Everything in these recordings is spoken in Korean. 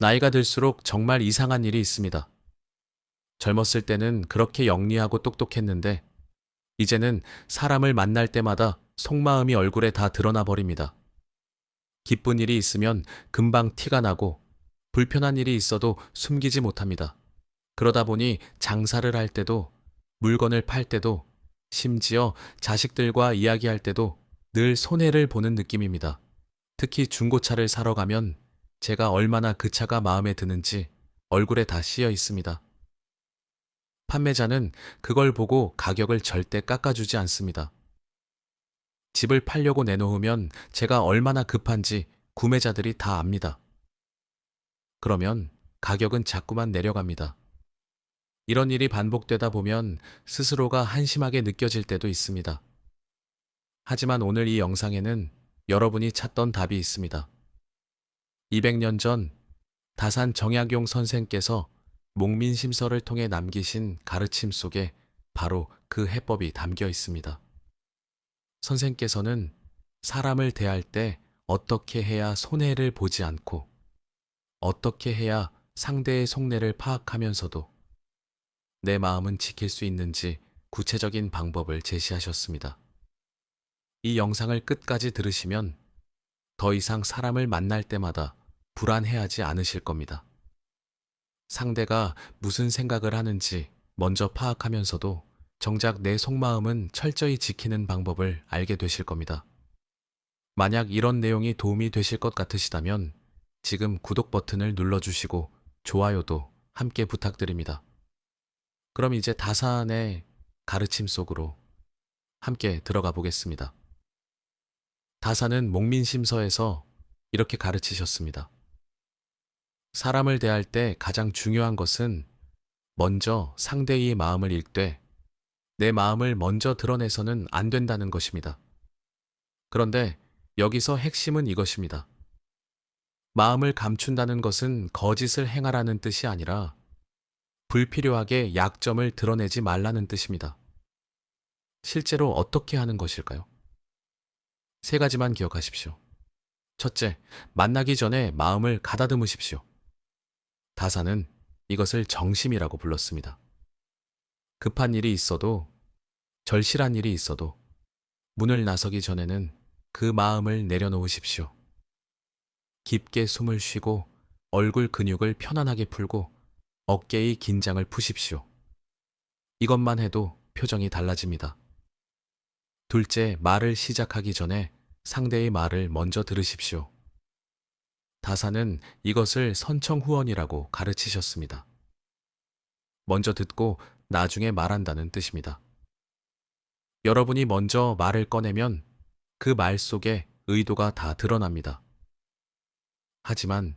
나이가 들수록 정말 이상한 일이 있습니다. 젊었을 때는 그렇게 영리하고 똑똑했는데, 이제는 사람을 만날 때마다 속마음이 얼굴에 다 드러나 버립니다. 기쁜 일이 있으면 금방 티가 나고, 불편한 일이 있어도 숨기지 못합니다. 그러다 보니 장사를 할 때도, 물건을 팔 때도, 심지어 자식들과 이야기할 때도 늘 손해를 보는 느낌입니다. 특히 중고차를 사러 가면 제가 얼마나 그 차가 마음에 드는지 얼굴에 다 씌어 있습니다. 판매자는 그걸 보고 가격을 절대 깎아주지 않습니다. 집을 팔려고 내놓으면 제가 얼마나 급한지 구매자들이 다 압니다. 그러면 가격은 자꾸만 내려갑니다. 이런 일이 반복되다 보면 스스로가 한심하게 느껴질 때도 있습니다. 하지만 오늘 이 영상에는 여러분이 찾던 답이 있습니다. 200년 전 다산 정약용 선생께서 목민심서를 통해 남기신 가르침 속에 바로 그 해법이 담겨 있습니다. 선생께서는 사람을 대할 때 어떻게 해야 손해를 보지 않고 어떻게 해야 상대의 속내를 파악하면서도 내 마음은 지킬 수 있는지 구체적인 방법을 제시하셨습니다. 이 영상을 끝까지 들으시면 더 이상 사람을 만날 때마다 불안해하지 않으실 겁니다. 상대가 무슨 생각을 하는지 먼저 파악하면서도 정작 내 속마음은 철저히 지키는 방법을 알게 되실 겁니다. 만약 이런 내용이 도움이 되실 것 같으시다면 지금 구독 버튼을 눌러주시고 좋아요도 함께 부탁드립니다. 그럼 이제 다산의 가르침 속으로 함께 들어가 보겠습니다. 다산은 목민심서에서 이렇게 가르치셨습니다. 사람을 대할 때 가장 중요한 것은 먼저 상대의 마음을 읽되 내 마음을 먼저 드러내서는 안 된다는 것입니다. 그런데 여기서 핵심은 이것입니다. 마음을 감춘다는 것은 거짓을 행하라는 뜻이 아니라 불필요하게 약점을 드러내지 말라는 뜻입니다. 실제로 어떻게 하는 것일까요? 세 가지만 기억하십시오. 첫째, 만나기 전에 마음을 가다듬으십시오. 다사는 이것을 정심이라고 불렀습니다. 급한 일이 있어도, 절실한 일이 있어도 문을 나서기 전에는 그 마음을 내려놓으십시오. 깊게 숨을 쉬고 얼굴 근육을 편안하게 풀고 어깨의 긴장을 푸십시오. 이것만 해도 표정이 달라집니다. 둘째, 말을 시작하기 전에 상대의 말을 먼저 들으십시오. 다사는 이것을 선청후원이라고 가르치셨습니다. 먼저 듣고 나중에 말한다는 뜻입니다. 여러분이 먼저 말을 꺼내면 그 말 속에 의도가 다 드러납니다. 하지만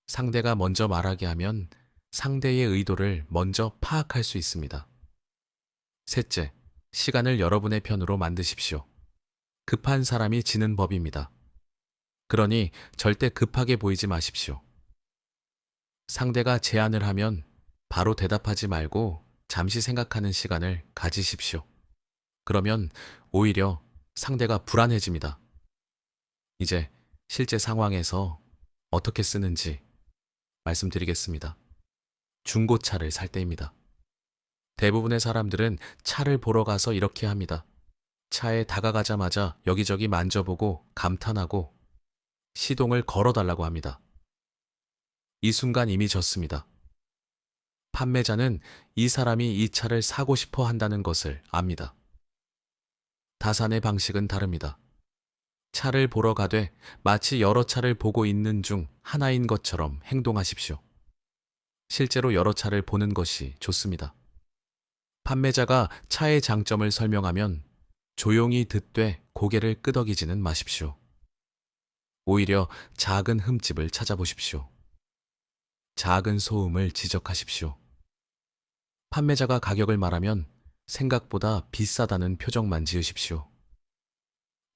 상대가 먼저 말하게 하면 상대의 의도를 먼저 파악할 수 있습니다. 셋째, 시간을 여러분의 편으로 만드십시오. 급한 사람이 지는 법입니다. 그러니 절대 급하게 보이지 마십시오. 상대가 제안을 하면 바로 대답하지 말고 잠시 생각하는 시간을 가지십시오. 그러면 오히려 상대가 불안해집니다. 이제 실제 상황에서 어떻게 쓰는지 말씀드리겠습니다. 중고차를 살 때입니다. 대부분의 사람들은 차를 보러 가서 이렇게 합니다. 차에 다가가자마자 여기저기 만져보고 감탄하고 시동을 걸어달라고 합니다. 이 순간 이미 졌습니다. 판매자는 이 사람이 이 차를 사고 싶어 한다는 것을 압니다. 다산의 방식은 다릅니다. 차를 보러 가되 마치 여러 차를 보고 있는 중 하나인 것처럼 행동하십시오. 실제로 여러 차를 보는 것이 좋습니다. 판매자가 차의 장점을 설명하면 조용히 듣되 고개를 끄덕이지는 마십시오. 오히려 작은 흠집을 찾아보십시오. 작은 소음을 지적하십시오. 판매자가 가격을 말하면 생각보다 비싸다는 표정만 지으십시오.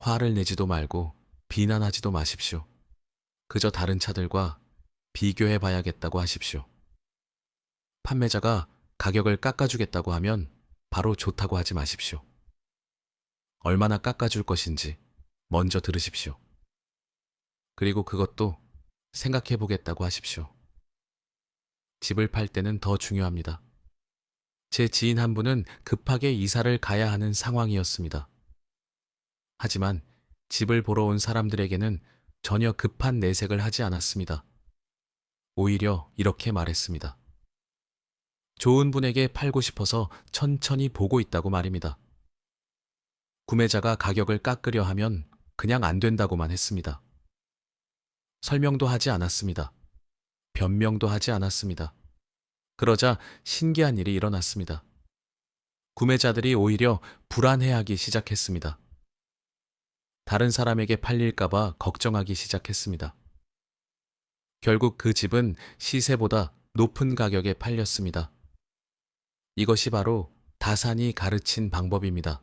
화를 내지도 말고 비난하지도 마십시오. 그저 다른 차들과 비교해 봐야겠다고 하십시오. 판매자가 가격을 깎아주겠다고 하면 바로 좋다고 하지 마십시오. 얼마나 깎아줄 것인지 먼저 들으십시오. 그리고 그것도 생각해 보겠다고 하십시오. 집을 팔 때는 더 중요합니다. 제 지인 한 분은 급하게 이사를 가야 하는 상황이었습니다. 하지만 집을 보러 온 사람들에게는 전혀 급한 내색을 하지 않았습니다. 오히려 이렇게 말했습니다. 좋은 분에게 팔고 싶어서 천천히 보고 있다고 말입니다. 구매자가 가격을 깎으려 하면 그냥 안 된다고만 했습니다. 설명도 하지 않았습니다. 변명도 하지 않았습니다. 그러자 신기한 일이 일어났습니다. 구매자들이 오히려 불안해하기 시작했습니다. 다른 사람에게 팔릴까봐 걱정하기 시작했습니다. 결국 그 집은 시세보다 높은 가격에 팔렸습니다. 이것이 바로 다산이 가르친 방법입니다.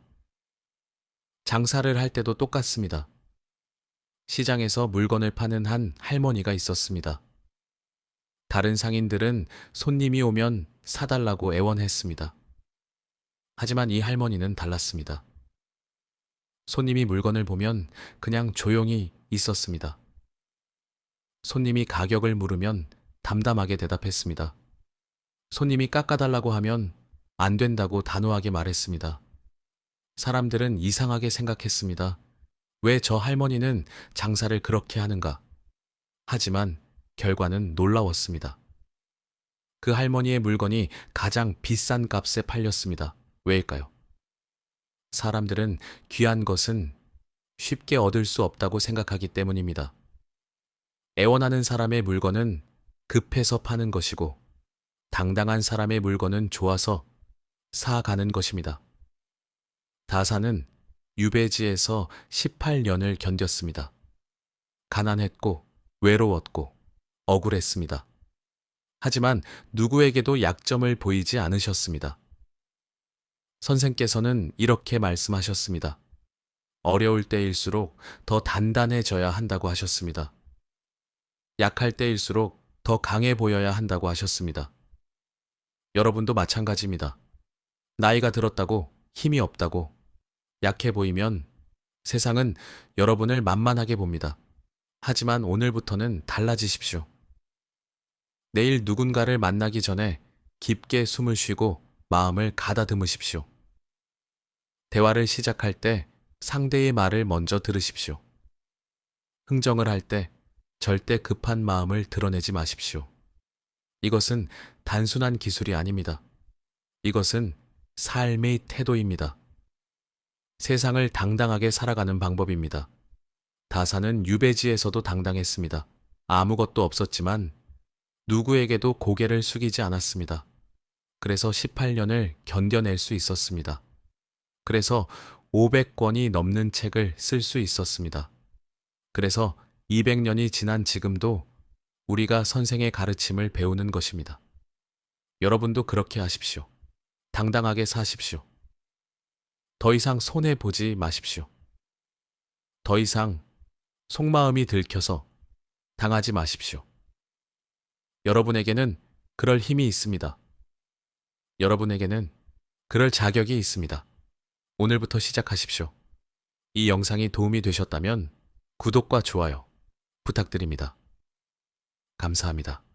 장사를 할 때도 똑같습니다. 시장에서 물건을 파는 한 할머니가 있었습니다. 다른 상인들은 손님이 오면 사달라고 애원했습니다. 하지만 이 할머니는 달랐습니다. 손님이 물건을 보면 그냥 조용히 있었습니다. 손님이 가격을 물으면 담담하게 대답했습니다. 손님이 깎아달라고 하면 안 된다고 단호하게 말했습니다. 사람들은 이상하게 생각했습니다. 왜 저 할머니는 장사를 그렇게 하는가? 하지만 결과는 놀라웠습니다. 그 할머니의 물건이 가장 비싼 값에 팔렸습니다. 왜일까요? 사람들은 귀한 것은 쉽게 얻을 수 없다고 생각하기 때문입니다. 애원하는 사람의 물건은 급해서 파는 것이고, 당당한 사람의 물건은 좋아서 사가는 것입니다. 다산은 유배지에서 18년을 견뎠습니다. 가난했고, 외로웠고, 억울했습니다. 하지만 누구에게도 약점을 보이지 않으셨습니다. 선생께서는 이렇게 말씀하셨습니다. 어려울 때일수록 더 단단해져야 한다고 하셨습니다. 약할 때일수록 더 강해 보여야 한다고 하셨습니다. 여러분도 마찬가지입니다. 나이가 들었다고 힘이 없다고 약해 보이면 세상은 여러분을 만만하게 봅니다. 하지만 오늘부터는 달라지십시오. 내일 누군가를 만나기 전에 깊게 숨을 쉬고 마음을 가다듬으십시오. 대화를 시작할 때 상대의 말을 먼저 들으십시오. 흥정을 할 때 절대 급한 마음을 드러내지 마십시오. 이것은 단순한 기술이 아닙니다. 이것은 삶의 태도입니다. 세상을 당당하게 살아가는 방법입니다. 다산은 유배지에서도 당당했습니다. 아무것도 없었지만 누구에게도 고개를 숙이지 않았습니다. 그래서 18년을 견뎌낼 수 있었습니다. 그래서 500권이 넘는 책을 쓸 수 있었습니다. 그래서 200년이 지난 지금도 우리가 선생의 가르침을 배우는 것입니다. 여러분도 그렇게 하십시오. 당당하게 사십시오. 더 이상 손해보지 마십시오. 더 이상 속마음이 들켜서 당하지 마십시오. 여러분에게는 그럴 힘이 있습니다. 여러분에게는 그럴 자격이 있습니다. 오늘부터 시작하십시오. 이 영상이 도움이 되셨다면 구독과 좋아요 부탁드립니다. 감사합니다.